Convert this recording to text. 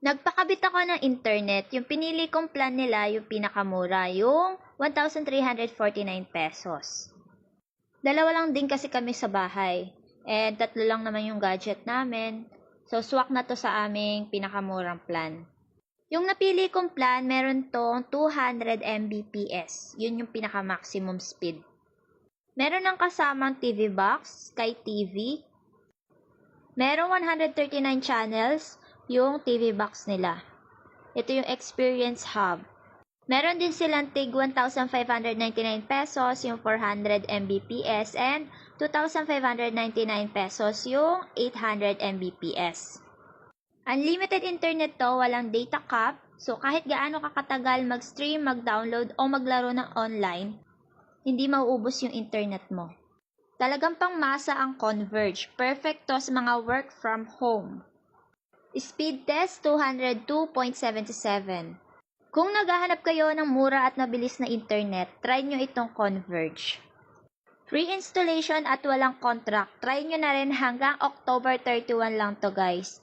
Nagpakabit ako ng internet. Yung pinili kong plan nila, yung pinakamura, yung 1,349 pesos. Dalawa lang din kasi kami sa bahay. And 3 lang naman yung gadget namin. So, swak na to sa aming pinakamurang plan. Yung napili kong plan, meron tong 200 Mbps. Yun yung pinaka-maximum speed. Meron ng kasamang TV box, Sky TV. Merong 139 channels, yung TV box nila. Ito yung Experience Hub. Meron din silang tig 1,599 pesos yung 400 Mbps and 2,599 pesos yung 800 Mbps. Unlimited internet to, walang data cap, so kahit gaano kakatagal mag-stream, mag-download o maglaro ng online, hindi mauubos yung internet mo. Talagang pangmasa ang Converge, perfect to sa mga work from home. Speed test 202.77. Kung naghahanap kayo ng mura at mabilis na internet, try nyo itong Converge. Free installation at walang contract. Try nyo na rin hanggang October 31 lang to guys.